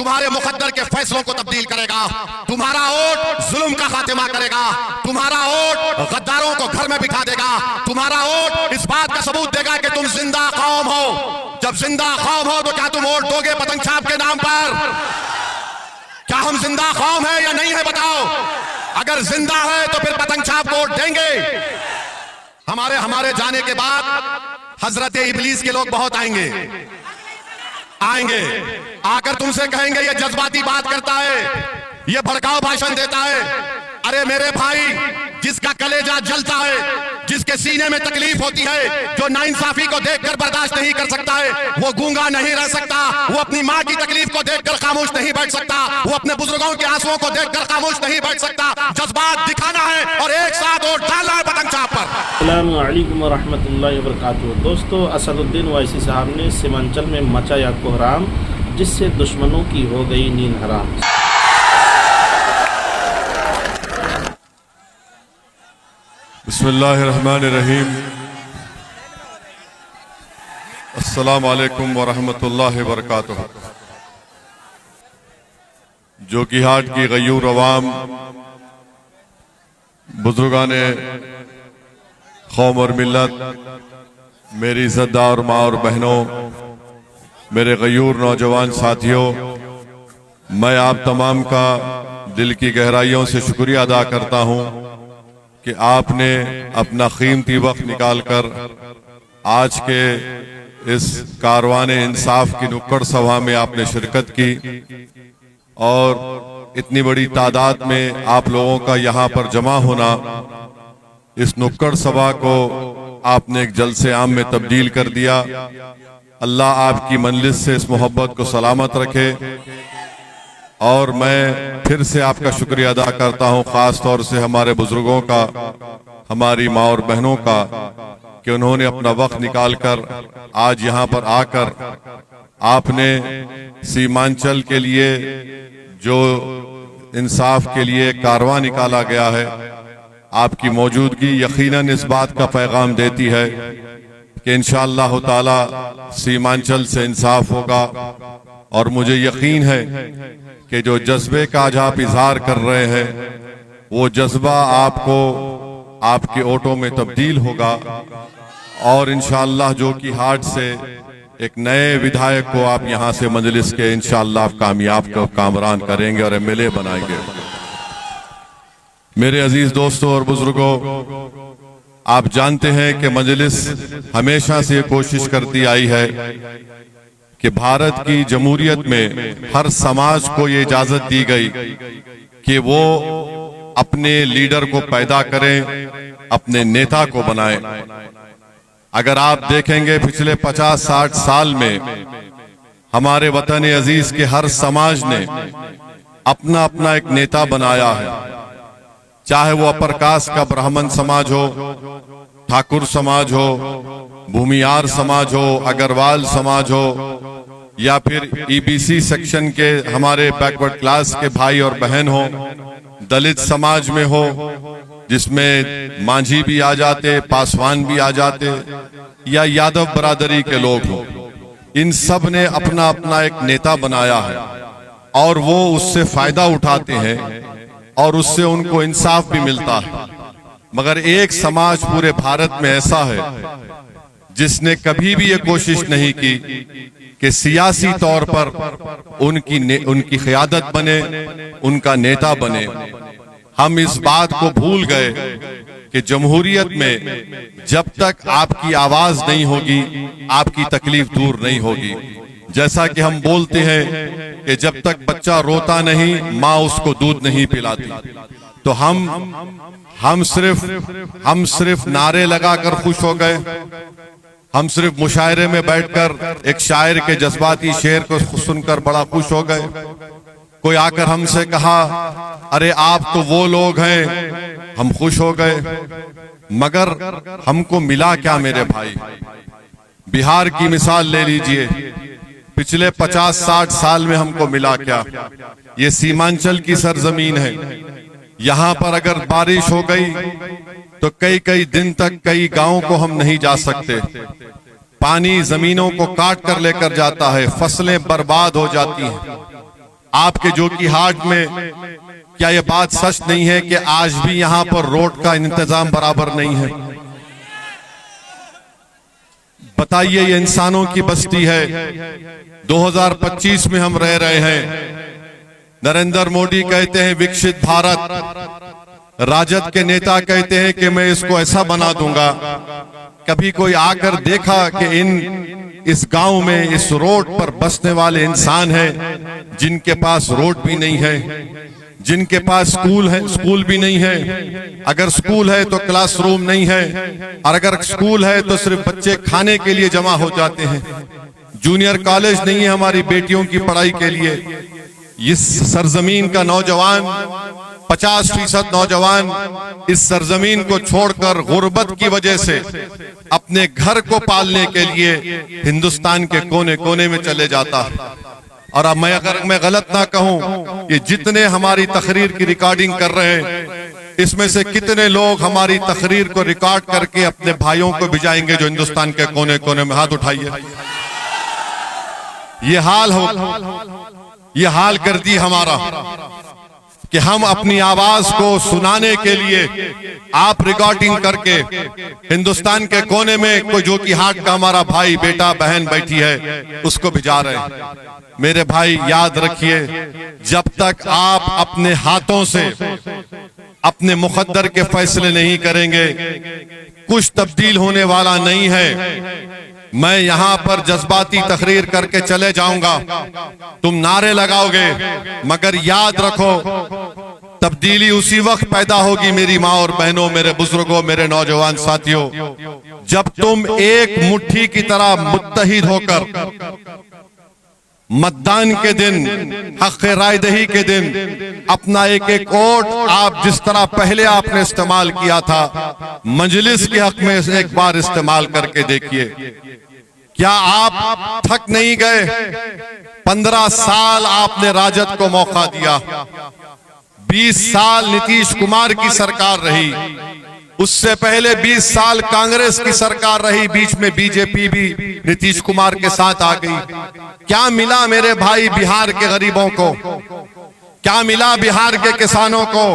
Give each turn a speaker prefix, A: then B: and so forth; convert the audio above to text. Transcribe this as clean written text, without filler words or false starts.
A: तुम्हारे मुकद्दर के फैसलों को तब्दील करेगा। तुम्हारा वोट जुल्म का खात्मा करेगा। तुम्हारा वोट गद्दारों को घर में बिठा देगा। तुम्हारा वोट इस बात का सबूत देगा कि तुम जिंदा कौम हो। जब जिंदा कौम हो तो क्या तुम वोट दोगे पतंग छाप के नाम पर? क्या हम जिंदा कौम है या नहीं है बताओ? अगर जिंदा है तो फिर पतंग छाप वोट देंगे। हमारे जाने के बाद हजरत इबलीस के लोग बहुत आएंगे आकर तुमसे कहेंगे ये जज्बाती बात करता है, ये भड़काऊ भाषण देता है। अरे मेरे भाई, जिसका कलेजा जलता है, जिसके सीने में तकलीफ होती है, जो नाइंसाफी को देखकर बर्दाश्त नहीं कर सकता है, वो गूंगा नहीं रह सकता। वो अपनी माँ की तकलीफ को देखकर खामोश नहीं बैठ सकता। वो अपने बुजुर्गों के आंसुओं को देखकर खामोश नहीं बैठ सकता। जज्बात दिखाना है और एक साथ वोट डालना है पतंग छाप पर।
B: अस्सलाम वालेकुम रहमतुल्लाहि व बरकातुहू। दोस्तों, असदुद्दीन ओवैसी साहब ने सीमांचल में मचाया कोहराम, जिससे दुश्मनों की हो गई नींद हराम।
C: बिस्मिल्लाहिर्रहमानिर्रहीम। अस्सलामु अलैकुम व रहमतुल्लाहि व बरकातुहू। जोकीहाट की गयूर अवाम, बुजुर्गाने कौम और मिल्लत, मेरी इज़्ज़तदार माँ और बहनों, मेरे गयूर नौजवान साथियों, मैं आप तमाम का दिल की गहराइयों से शुक्रिया अदा करता हूँ कि आपने अपना कीमती वक्त निकालकर आज के इस कारवाने इंसाफ की नुक्कड़ सभा में आपने शिरकत की और इतनी बड़ी तादाद में आप लोगों का यहाँ पर जमा होना, इस नुक्कड़ सभा को आपने एक जलसे आम में तब्दील कर दिया। अल्लाह आपकी मंजिल से इस मोहब्बत को सलामत रखे। और मैं फिर से आपका शुक्रिया अदा करता हूँ, खास तौर से हमारे बुजुर्गों का, हमारी माँ और बहनों का, कि उन्होंने अपना वक्त निकालकर आज यहाँ पर आकर आपने सीमांचल के लिए जो इंसाफ के लिए कारवां निकाला गया है, आपकी मौजूदगी यकीनन इस बात का पैगाम देती है कि इंशाअल्लाह ताला सीमांचल से इंसाफ होगा। और मुझे यकीन है कि जो जज्बे का आज आप इजहार कर रहे हैं, वो जज्बा आपको आपके वोटों में तब्दील होगा और इंशाअल्लाह जोकीहाट से एक नए विधायक को आप यहाँ से मजलिस के इंशाअल्लाह आप कामयाब कामरान करेंगे और एमएलए बनाएंगे। मेरे अजीज दोस्तों और बुजुर्गों, आप जानते हैं कि मजलिस हमेशा से कोशिश करती आई है कि भारत की जमहूरियत में हर समाज को ये इजाजत दी गई कि वो अपने लीडर को पैदा करें, अपने नेता को बनाएं। अगर आप देखेंगे पिछले 50-60 साल में हमारे वतन अजीज के हर समाज ने अपना अपना एक नेता बनाया है, चाहे वो अपर कास्ट का ब्राह्मण समाज हो, ठाकुर समाज हो, भूमियार समाज हो, अग्रवाल समाज हो, या फिर ईबीसी सेक्शन के हमारे बैकवर्ड क्लास के भाई और बहन हो, दलित समाज में हो जिसमें मांझी भी आ जाते, पासवान भी आ जाते, या यादव बरादरी के लोग हो। इन सब ने अपना अपना एक नेता बनाया है और वो उससे फायदा उठाते हैं और उससे उनको इंसाफ भी मिलता है। मगर एक समाज पूरे भारत में ऐसा है जिसने कभी भी ये कोशिश नहीं की कि सियासी तौर पर उनकी क़यादत बने, उनका नेता बने। हम इस बात को भूल गए कि जमहूरियत में जब तक आपकी आवाज नहीं होगी, आपकी तकलीफ दूर नहीं होगी। जैसा कि हम बोलते हैं कि जब तक बच्चा रोता नहीं, माँ उसको दूध नहीं पिलाती। तो हम सिर्फ नारे लगाकर खुश हो गए, हम सिर्फ मुशायरे में बैठकर एक शायर के जज्बाती शेर को सुनकर बड़ा खुश हो गए। कोई आकर हमसे कहा, अरे आप तो वो लोग हैं, हम खुश हो गए। मगर हमको मिला क्या मेरे भाई? बिहार की मिसाल ले लीजिए, पिछले 50-60 साल में हमको मिला क्या? ये सीमांचल की सरजमीन है। यहाँ पर अगर बारिश हो गई तो कई कई दिन तक कई गांवों को हम नहीं जा सकते। पानी जमीनों को काट कर लेकर जाता है, फसलें बर्बाद हो जाती हैं। आपके जोकीहाट में क्या यह बात सच नहीं है कि आज भी यहां पर रोड का इंतजाम बराबर नहीं है? बताइए, ये इंसानों की बस्ती है। 2025 में हम रह रहे हैं। नरेंद्र मोदी कहते हैं विकसित भारत, राजद के नेता कहते हैं कि मैं इसको ऐसा बना दूंगा। कभी कोई आकर देखा कि इस गांव में इस रोड पर बसने वाले इंसान हैं जिनके पास रोड भी नहीं है, जिनके पास स्कूल भी नहीं है। अगर स्कूल है तो क्लासरूम नहीं है, और अगर स्कूल है तो सिर्फ बच्चे खाने के लिए जमा हो जाते हैं। जूनियर कॉलेज नहीं है हमारी बेटियों की पढ़ाई के लिए। इस सरजमीन का नौजवान 50% नौजवान इस सरजमीन को छोड़कर गुर्बत की वजह से अपने घर को पालने के लिए हिंदुस्तान के कोने कोने में चले जाता है। और अब अगर मैं गलत ना कहूं, कि जितने हमारी तकरीर की रिकॉर्डिंग कर रहे हैं, इसमें से कितने लोग हमारी तकरीर को रिकॉर्ड करके अपने भाइयों को भिजाएंगे जो हिंदुस्तान के कोने कोने में? हाथ उठाइए। ये हाल कर दी हमारा कि हम अपनी आवाज को सुनाने के लिए आप रिकॉर्डिंग करके हिंदुस्तान के कोने में कोई जोकीहाट का हमारा भाई बेटा बहन बैठी है उसको भिजा रहे हैं। मेरे भाई याद रखिए, जब तक आप अपने हाथों से अपने मुकद्दर के फैसले नहीं करेंगे कुछ तब्दील होने वाला नहीं है। मैं यहां पर जज्बाती तकरीर करके चले जाऊंगा, तुम नारे लगाओगे, मगर याद रखो तब्दीली उसी वक्त पैदा होगी मेरी माँ और बहनों, मेरे बुजुर्गों, मेरे नौजवान साथियों, जब तुम एक मुट्ठी की तरह मुत्तहिद होकर मतदान के दिन, हक रायदही के दिन अपना एक एक वोट आप जिस तरह पहले आपने इस्तेमाल किया था मजलिस के हक में एक बार इस्तेमाल करके देखिए। क्या आप थक नहीं गए? 15 साल आपने राजद को मौका दिया, 20 साल नीतीश कुमार की सरकार रही, उससे पहले 20 साल कांग्रेस की सरकार रही, बीच में बीजेपी भी नीतीश कुमार के साथ आ गई। क्या मिला मेरे भाई बिहार के गरीबों को? क्या मिला बिहार के किसानों को?